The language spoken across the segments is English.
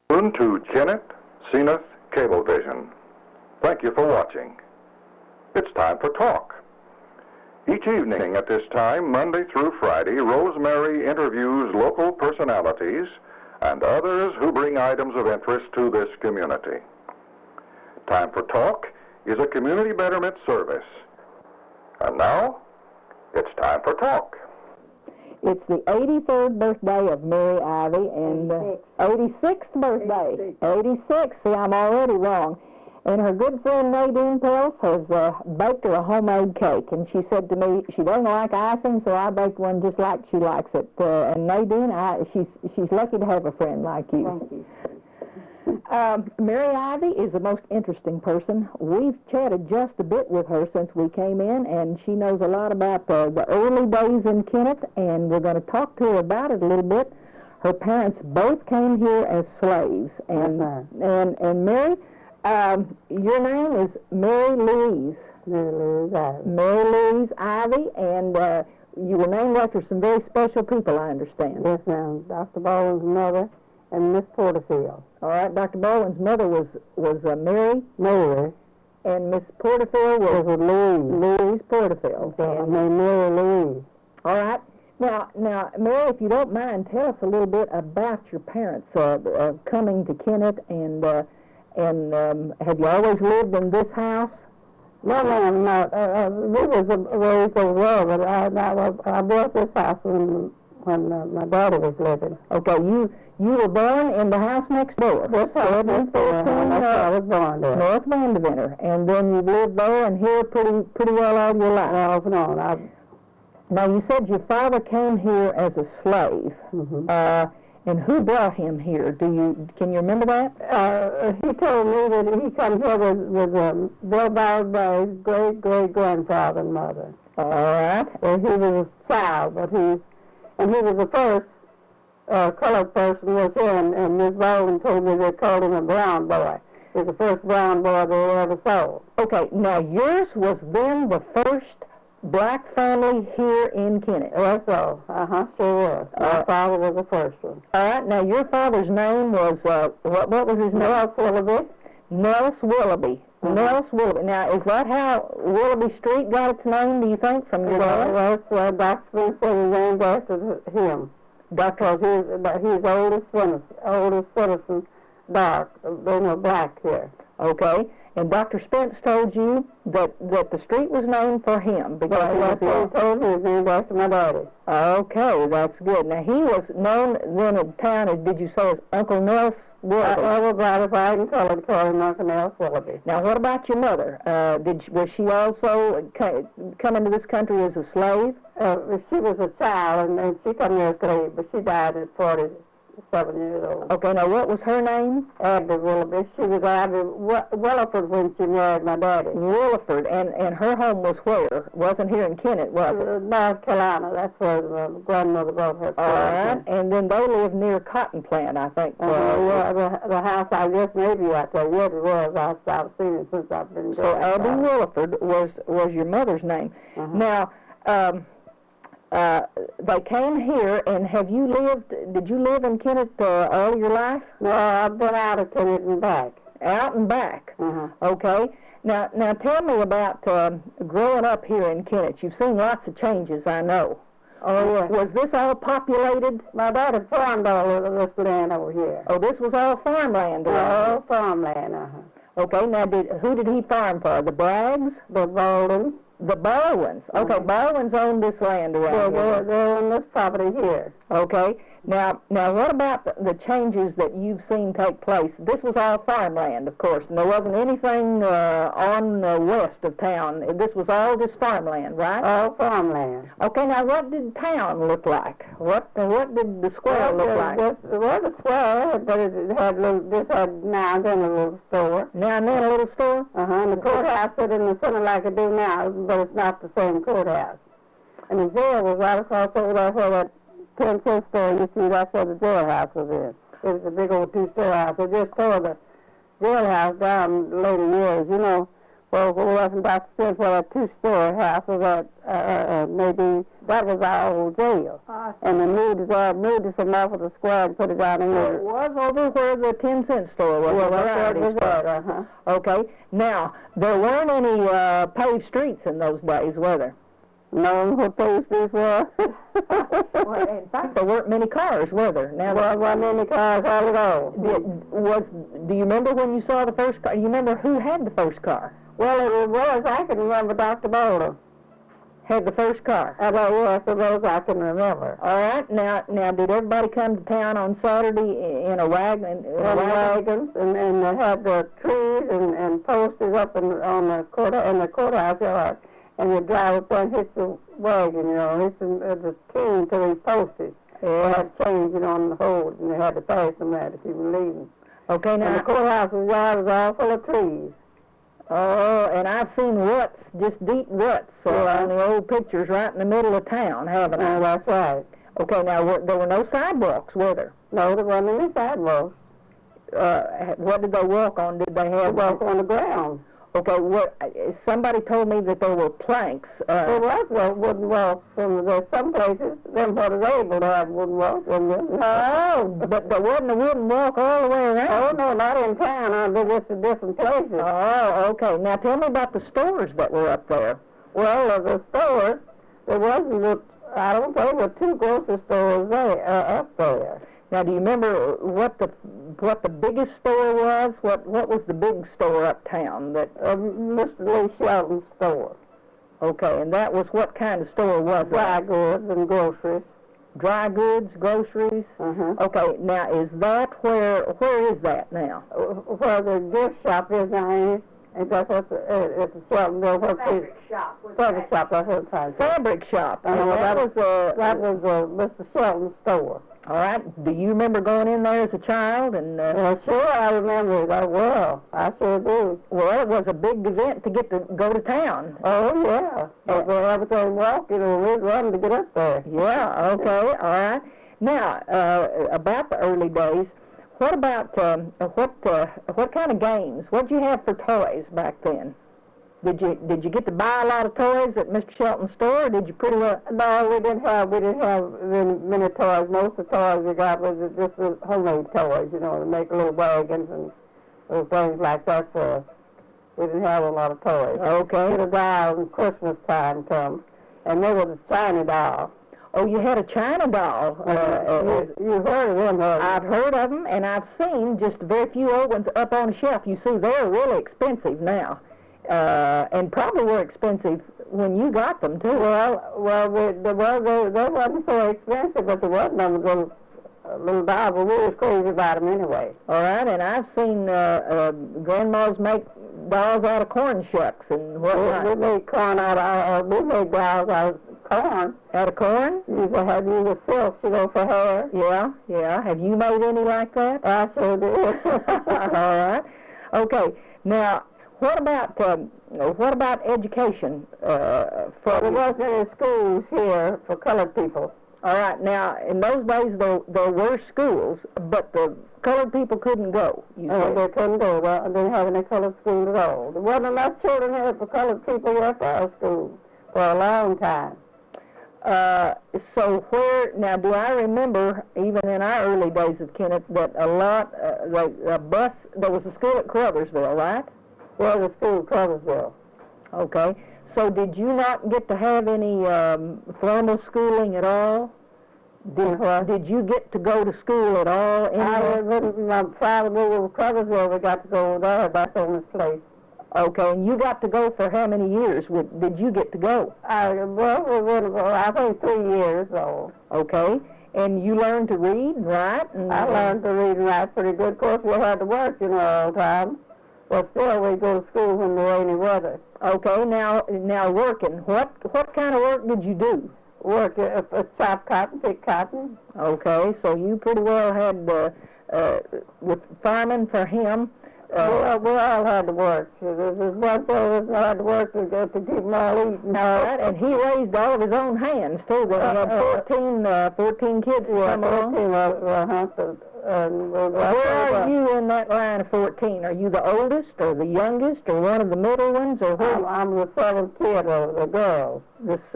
Tune to Kennett, Zenith Cablevision. Thank you for watching. It's time for talk. Each evening at this time, Monday through Friday, Rosemary interviews local personalities and others who bring items of interest to this community. Time for Talk is a community betterment service. And now, it's time for talk. It's the 83rd birthday of Mary Ivy and 86th birthday. 86. See, I'm already wrong. And her good friend Nadine Pellis has baked her a homemade cake. And she said to me, she doesn't like icing, so I baked one just like she likes it. And Nadine, she's lucky to have a friend like you. Thank you. Mary Ivy is the most interesting person. We've chatted just a bit with her since we came in, and she knows a lot about the early days in Kennett, and we're going to talk to her about it a little bit. Her parents both came here as slaves, and Mary, your name is Mary Louise. Mary Louise Ivy. Mary Louise Ivy, and you were named after some very special people, I understand. Yes, ma'am. Dr. Bowen's mother and Miss Porterfield. All right, Dr. Bowen's mother was Mary. Mary. And Miss Porterfield was Louise. Louise Porterfield. So I mean Mary Louise. All right. Now, Mary, if you don't mind, tell us a little bit about your parents coming to Kennett, and have you always lived in this house? No, ma'am, not. We was raised over there, but I built this house when my daughter was living. Okay, you were born in the house next door. This house next door. I was born there. North Vanderbilt, and then you lived there and here pretty well all your life. Off and on. Now, you said your father came here as a slave. Mm-hmm. And who brought him here? Can you remember that? He told me that he come here with Bill Baldwin's great-great-grandfather and mother. All right. Well, he was a child, but he was the first colored person was here, and Miss Baldwin told me they called him a brown boy. He was the first brown boy they ever saw. Okay, now yours was then the first black family here in Kennett. That's so. Sure was. My father was the first one. All right, now your father's name was, what was his name? Nellis Willoughby. Nellis Willoughby. Nellis Willoughby. Now, is that how Willoughby Street got its name, do you think, from your father? Well, that's Dr. Spence said he named after him. Because he's the oldest citizen, dark. There's no black here. Okay. And Dr. Spence told you that the street was named for him because he told me he was named after my daddy. Okay, that's good. Now, he was known then in town as, did you say, as Uncle Nellis Willoughby? Everybody, if I can call him Uncle Nellis Willoughby. Now, what about your mother? Was she also come into this country as a slave? She was a child, and she came here as a slave, but she died at 47 years old. Okay, now what was her name? Abby Willoughby. She was Abby Williford when she married my daddy. Williford, and her home was where? Wasn't here in Kennett, was it? North Carolina. That's where my grandmother brought her. All right, and then they lived near Cotton Plant, I think. The house, I guess maybe out there. Yes, it was. I've seen it since I've been there. So Abby Williford was your mother's name. Now, they came here, and did you live in Kennett all your life? No, I've been out of Kennett and back. Out and back? Okay. Now tell me about growing up here in Kennett. You've seen lots of changes, I know. Oh, yes. Was this all populated? My daddy farmed all of this land over here. Oh, this was all farmland? All farmland, Okay, now who did he farm for? The Braggs? The Baldwins. The Baldwins. Okay, Baldwins owned this land around here. They're on this property here. Okay. Now, what about the changes that you've seen take place? This was all farmland, of course, and there wasn't anything on the west of town. This was all just farmland, right? All farmland. Okay, now what did town look like? What did the square look like? The square, but it had now and then a little store. Now and then a little store? And the courthouse sit in the center like it do now, but it's not the same courthouse. And the jail was right across over there where that 10-cent store, you see, that's where the jailhouse was in. It was a big old two-story house. They just tore the jailhouse down later years. You know, Well, it wasn't Dr. Smith, well, a two-story house, or that maybe that was our old jail. And they moved us from off of the square and put it down in here. It was over where the 10-cent store was. Well, that's what it was. Okay. Now, there weren't any paved streets in those days, were there? No, what paved streets were? Well, in fact, there weren't many cars, were there? Now, there weren't many cars all at all. Do you remember when you saw the first car? Do you remember who had the first car? Well, it was, I can remember Dr. Boulder had the first car. Yes, it was, I can remember. All right. Now, did everybody come to town on Saturday in a wagon? Wagons, and they had the trees and posters up on the courthouse yard, and the driver up and hit the wagon, hit the team to these posters. They had change, on the hold, and they had to pass them that if you were leaving. Okay, now. And the courthouse yard was all full of trees. Oh, and I've seen ruts, just deep ruts on the old pictures right in the middle of town, haven't I? Oh, that's right. Okay, now, there were no sidewalks, were there? No, there weren't any sidewalks. What did they walk on? Did they have... They walked on the ground. Okay, somebody told me that there were planks. There was wooden walks. There's some places, them what is able to have wooden walks. Oh, but there wasn't a wooden walk all the way around? Oh, no, not in town. They're just in different places. Oh, okay. Now, tell me about the stores that were up there. Well, the stores, there wasn't, I don't think, there were two grocery stores up there. Now, do you remember what the biggest store was? What was the big store uptown? That Mr. Lee Shelton's store. Okay, and that was what kind of store was it? Dry goods and groceries. Dry goods, groceries. Okay, now is that where is that now? Where the gift shop is now. And that's what it's a Shelton. Fabric shop. Fabric shop. That's what it's called. Fabric shop. That was Mr. Shelton's store. All right. Do you remember going in there as a child? And well, sure, I remember it. Well, I sure do. Well, it was a big event to get to go to town. Oh, yeah. Everything walked, we'd run to get up there. Yeah, okay, all right. Now, about the early days, what about, what kind of games? What did you have for toys back then? Did you get to buy a lot of toys at Mr. Shelton's store, or did you pretty well? No, we didn't have many toys. Most of the toys we got was just homemade toys, to make little wagons and little things like that. So we didn't have a lot of toys. Okay. Little dolls when Christmas time comes, and they were the China doll. Oh, you had a China doll. You heard of them, haven't you? I've heard of them, and I've seen just very few old ones up on the shelf. You see, they're really expensive now. And probably were expensive when you got them, too. Well, they wasn't so expensive, but there wasn't them little dolls, but we was crazy about them anyway. All right, and I've seen grandmas make dolls out of corn shucks and whatnot. We made corn we made dolls out of corn. Out of corn? You had the silk, for hair. Yeah. Have you made any like that? I sure did. All right. Okay. Now, what about education? There wasn't any schools here for colored people. All right. Now, in those days, there were schools, but the colored people couldn't go. They couldn't go. Well, they didn't have any colored schools at all. There wasn't enough children here for colored people here for our school for a long time. So now do I remember, even in our early days of Kennett, that there was a school at Crothersville, right? Well, the school at Crothersville. Okay. So did you not get to have any formal schooling at all? Did you get to go to school at all? My father moved to Crothersville. We got to go there. That's on this place. Okay, and you got to go for how many years did you get to go? I think 3 years old. Okay, and you learned to read and write? I learned to read and write pretty good. Of course, we had to work, all the time. But still, we go to school when there ain't any weather. Okay, now working. What kind of work did you do? Work chop cotton, pick cotton. Okay, so you pretty well had with farming for him. we all had to work. There's one thing that had to work to keep them all eating. All right, and he raised all of his own hands, too. He had 14 kids come along. 14, where are you in that line of 14? Are you the oldest or the youngest or one of the middle ones? Or I'm the seventh kid of the girls.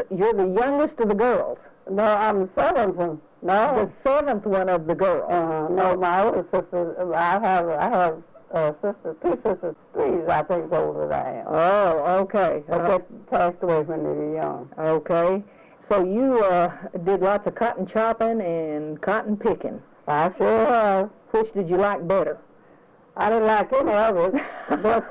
You're the youngest of the girls? No, I'm the seventh one. No. The seventh one of the girls? No, my older sister, I have two sisters, three, I think, older than I am. Oh, okay. They passed away when they were young. Okay. So you did lots of cotton chopping and cotton picking. I sure have. Which did you like better? I didn't like any of it, but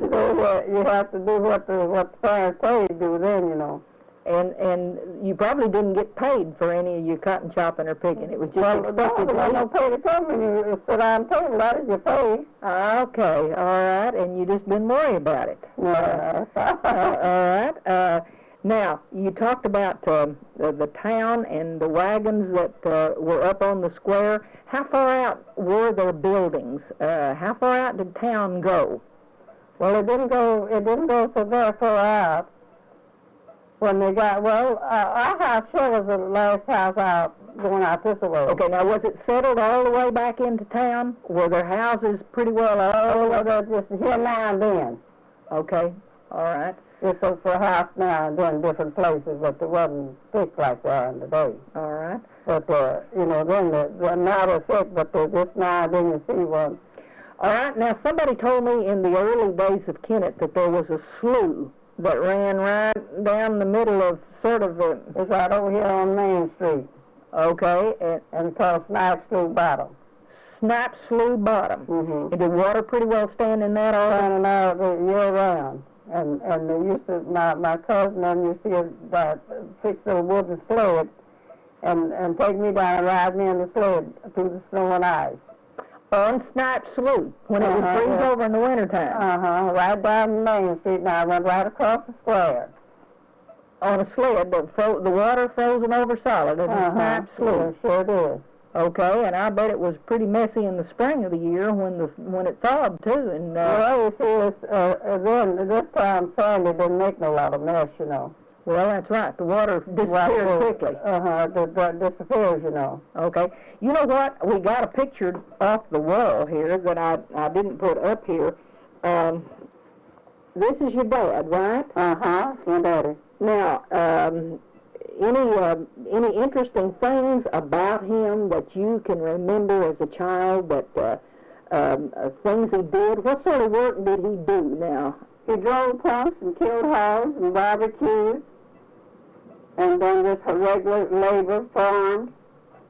you know, you have to do what the parents tell you to do then, you know. And you probably didn't get paid for any of your cotton chopping or picking. It was just expected to no pay to come when you sit down table. That is your pay. Okay, all right, and you just didn't worry about it. Yeah. All right. Now, you talked about the town and the wagons that were up on the square. How far out were their buildings? How far out did town go? Well, it didn't go so very far out. When they got, our house sure was the last house out, going out this way. Okay, now was it settled all the way back into town? Were there houses pretty well all the way? Just here now and then. Okay, all right. Just for a house now and then, different places, but it wasn't thick like they are in the day. All right. But, you know, then now they're thick, but just now and then you see one. All right, now somebody told me in the early days of Kennett that there was a slough that ran right down the middle of sort of a... It's right over here on Main Street. Okay. And called Snipe Slough Bottom. Snipe Slough Bottom. Mm-hmm. And did water pretty well stand in that all? Standing out year round. And they used to, my cousin and used to fix a wooden sled and take me down and ride me in the sled through the snow and ice. On Snipe Slough, when it would freeze over in the wintertime. Right down Main Street, and I went right across the square. On a sled, the water frozen over solid in the Snipe Slough. Yeah, sure it is. Okay, and I bet it was pretty messy in the spring of the year when it thawed too. And well, you see, then this time Sandy didn't make no lot of mess, you know. Well, that's right. The water disappears quickly. It disappears, you know. Okay. You know what? We got a picture off the wall here that I didn't put up here. This is your dad, right? My daddy. Now, any interesting things about him that you can remember as a child, that things he did? What sort of work did he do now? He drove pumps and killed hogs and barbecued and then just regular labor, farmed.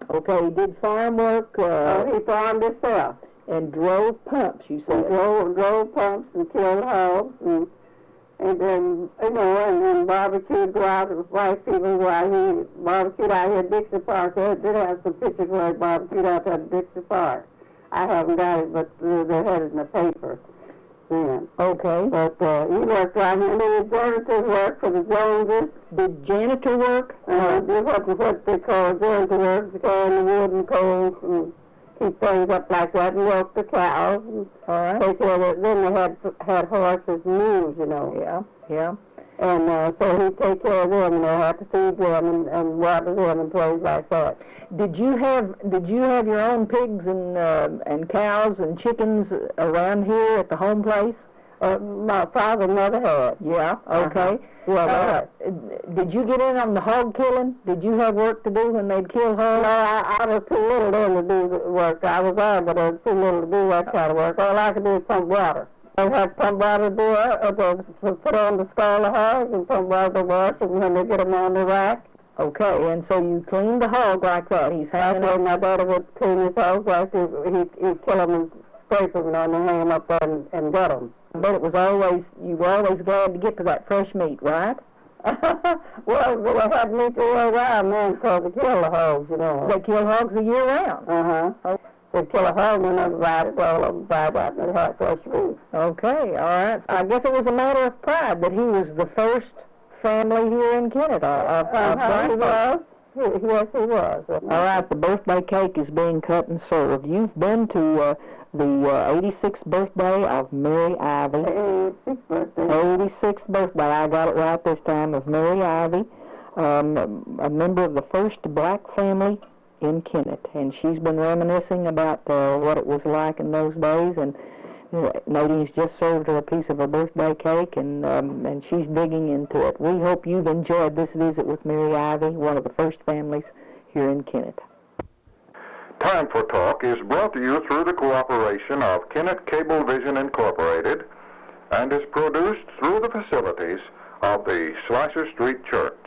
Okay, he did farm work. He farmed himself. And drove pumps, you said? Drove pumps and killed hogs and then, you know, and then barbecued, go out with white people while he barbecued out here at Dixie Park. They did have some pictures where he barbecued out there at Dixie Park. I haven't got it, but they had it in the paper then. Okay. But he worked out here. And then the janitor work for the Joneses. Did janitor work? Did what they call janitor work, to carry the wood and coals and keep things up like that, and work the cows. And all right. take care of it. Then they had horses and mules, you know. Yeah. And so he'd take care of them, and they had to feed them and water them and things like that. Did you have your own pigs and cows and chickens around here at the home place? My father and mother had. Yeah. Okay. Yeah. Did you get in on the hog killing? Did you have work to do when they'd kill hogs? No, I was too little then to do the work. I was there, but I was too little to do that kind of work. All I could do was pump water. I had pump water to do it, to put on the skull of hogs and pump water to wash, and when they get them on the rack. Okay, and so you clean the hog like that. He's hanging up. My daddy would clean his hogs like he'd kill them and scrape them, and then hang them up there and gut them. But you were always glad to get to that fresh meat, right? Well, they had meat the year round then, because they kill the hogs, you know. They kill hogs the year round? They'd kill a hog and then ride it all over by that, and they'd have fresh meat. Okay, all right. I guess it was a matter of pride that he was the first family here in Kennett. He was. Yes, he was. All right, the birthday cake is being cut and served. You've been to the 86th birthday of Mary Ivy. 86th birthday. 86th birthday, I got it right this time, of Mary Ivy, a member of the first black family in Kennett. And she's been reminiscing about what it was like in those days, and Nadine's just served her a piece of her birthday cake, and she's digging into it. We hope you've enjoyed this visit with Mary Ivy, one of the first families here in Kennett. Time for Talk is brought to you through the cooperation of Kennett Cablevision Incorporated and is produced through the facilities of the Slasher Street Church.